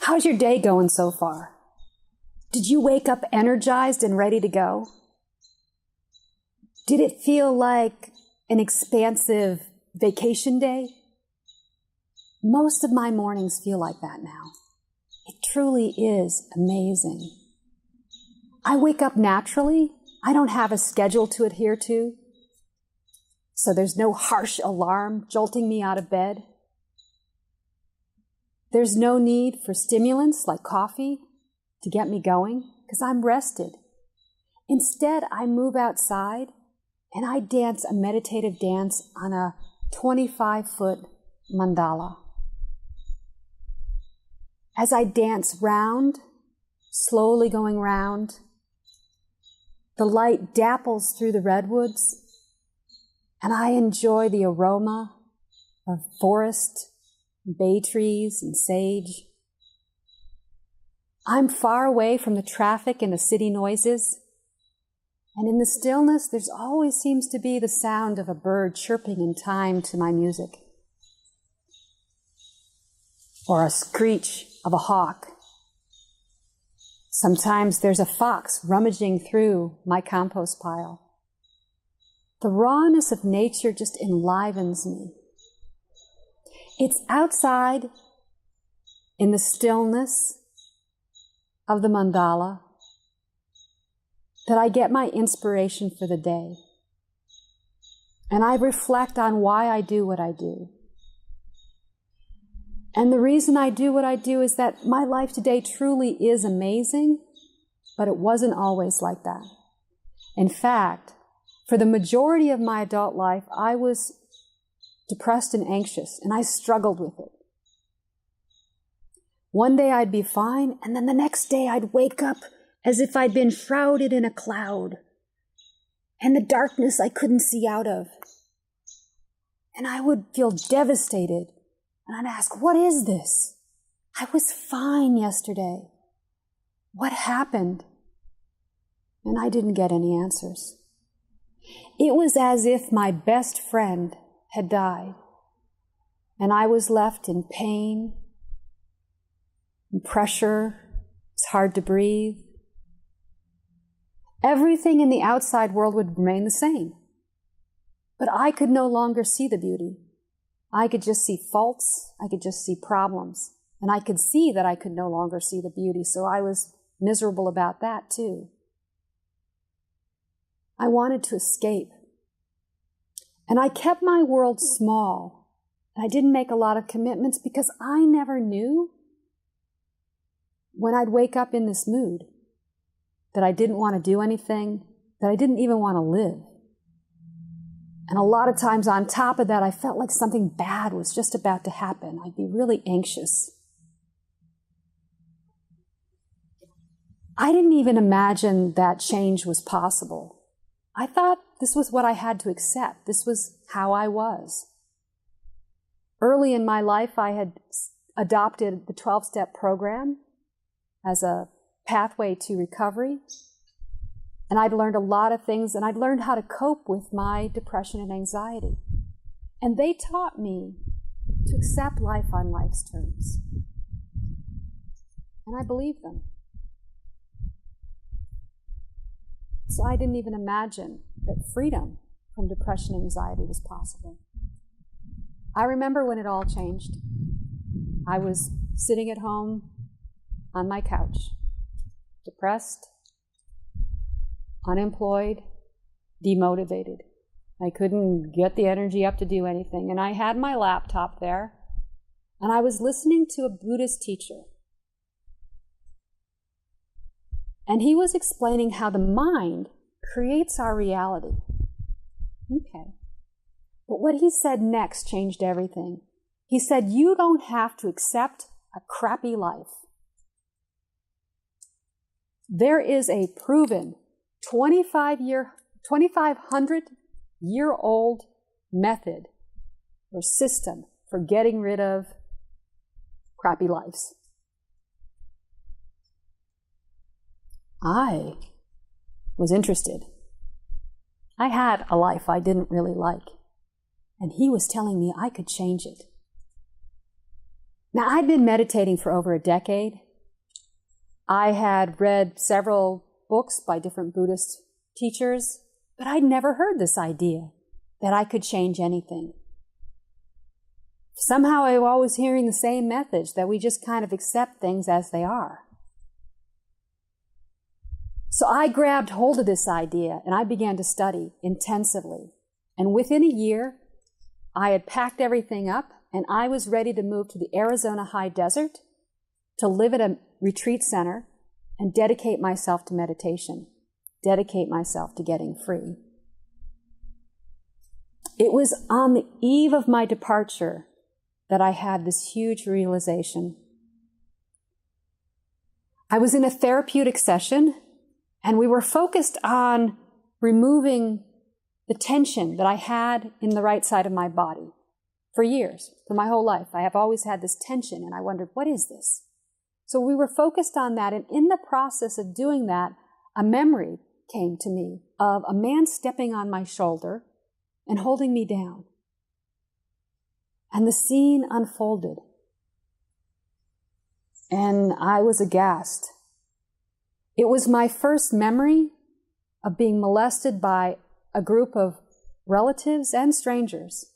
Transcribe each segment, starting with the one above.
How's your day going so far? Did you wake up energized and ready to go? Did it feel like an expansive vacation day? Most of my mornings feel like that now. It truly is amazing. I wake up naturally. I don't have a schedule to adhere to, so there's no harsh alarm jolting me out of bed. There's no need for stimulants like coffee to get me going, because I'm rested. Instead, I move outside and I dance a meditative dance on a 25-foot mandala. As I dance round, slowly going round, the light dapples through the redwoods, and I enjoy the aroma of forest, bay trees, and sage. I'm far away from the traffic and the city noises, and in the stillness, there's always seems to be the sound of a bird chirping in time to my music, or a screech of a hawk. Sometimes there's a fox rummaging through my compost pile. The rawness of nature just enlivens me. It's outside in the stillness of the mandala that I get my inspiration for the day. And I reflect on why I do what I do. And the reason I do what I do is that my life today truly is amazing, but it wasn't always like that. In fact, for the majority of my adult life, I was depressed and anxious, and I struggled with it. One day I'd be fine, and then the next day I'd wake up as if I'd been shrouded in a cloud, and the darkness I couldn't see out of. And I would feel devastated. And I'd ask, what is this? I was fine yesterday. What happened? And I didn't get any answers. It was as if my best friend had died, and I was left in pain and pressure. It's hard to breathe. Everything in the outside world would remain the same, but I could no longer see the beauty. I could just see faults, I could just see problems, and I could see that I could no longer see the beauty, so I was miserable about that too. I wanted to escape, and I kept my world small, and I didn't make a lot of commitments because I never knew when I'd wake up in this mood that I didn't want to do anything, that I didn't even want to live. And a lot of times on top of that, I felt like something bad was just about to happen. I'd be really anxious. I didn't even imagine that change was possible. I thought this was what I had to accept. This was how I was. Early in my life, I had adopted the 12-step program as a pathway to recovery. And I'd learned a lot of things, and I'd learned how to cope with my depression and anxiety. And they taught me to accept life on life's terms. And I believed them. So I didn't even imagine that freedom from depression and anxiety was possible. I remember when it all changed. I was sitting at home on my couch, depressed, unemployed, demotivated. I couldn't get the energy up to do anything. And I had my laptop there, and I was listening to a Buddhist teacher. And he was explaining how the mind creates our reality. Okay. But what he said next changed everything. He said, you don't have to accept a crappy life. There is a proven 2,500-year-old method or system for getting rid of crappy lives. I was interested. I had a life I didn't really like, and he was telling me I could change it. Now, I'd been meditating for over a decade. I had read several books by different Buddhist teachers, but I'd never heard this idea that I could change anything. Somehow I was always hearing the same message, that we just kind of accept things as they are. So I grabbed hold of this idea and I began to study intensively. And within a year, I had packed everything up and I was ready to move to the Arizona high desert to live at a retreat center and dedicate myself to meditation, dedicate myself to getting free. It was on the eve of my departure that I had this huge realization. I was in a therapeutic session, and we were focused on removing the tension that I had in the right side of my body for years, for my whole life. I have always had this tension, and I wondered, what is this? So we were focused on that, and in the process of doing that, a memory came to me of a man stepping on my shoulder and holding me down. And the scene unfolded. And I was aghast. It was my first memory of being molested by a group of relatives and strangers.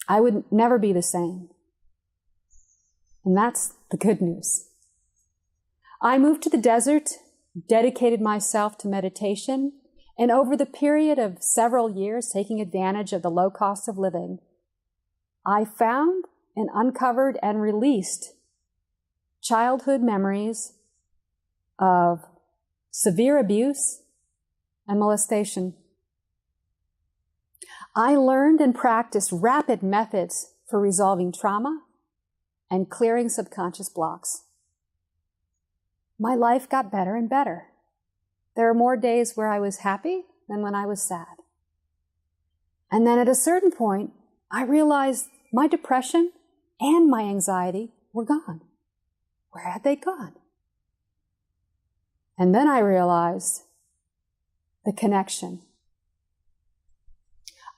I would never be the same. And that's the good news. I moved to the desert, dedicated myself to meditation, and over the period of several years, taking advantage of the low cost of living, I found and uncovered and released childhood memories of severe abuse and molestation. I learned and practiced rapid methods for resolving trauma and clearing subconscious blocks. My life got better and better. There are more days where I was happy than when I was sad. And then at a certain point, I realized my depression and my anxiety were gone. Where had they gone? And then I realized the connection.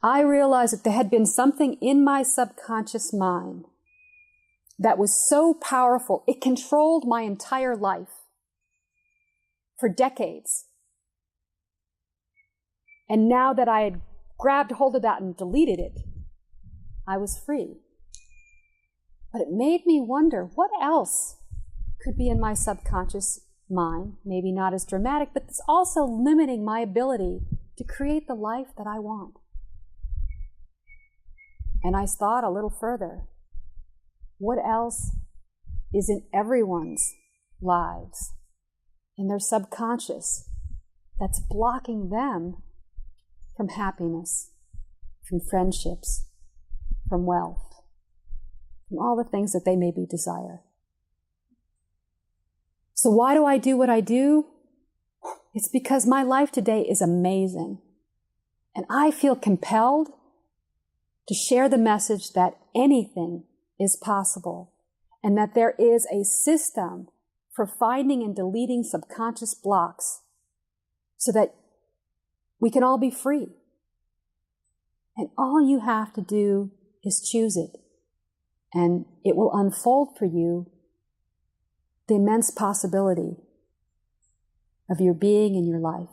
I realized that there had been something in my subconscious mind that was so powerful, it controlled my entire life for decades. And now that I had grabbed hold of that and deleted it, I was free. But it made me wonder, what else could be in my subconscious mind? Maybe not as dramatic, but it's also limiting my ability to create the life that I want. And I thought a little further. What else is in everyone's lives, in their subconscious, that's blocking them from happiness, from friendships, from wealth, from all the things that they maybe desire? So why do I do what I do? It's because my life today is amazing. And I feel compelled to share the message that anything is possible, and that there is a system for finding and deleting subconscious blocks so that we can all be free. And all you have to do is choose it, and it will unfold for you the immense possibility of your being and your life.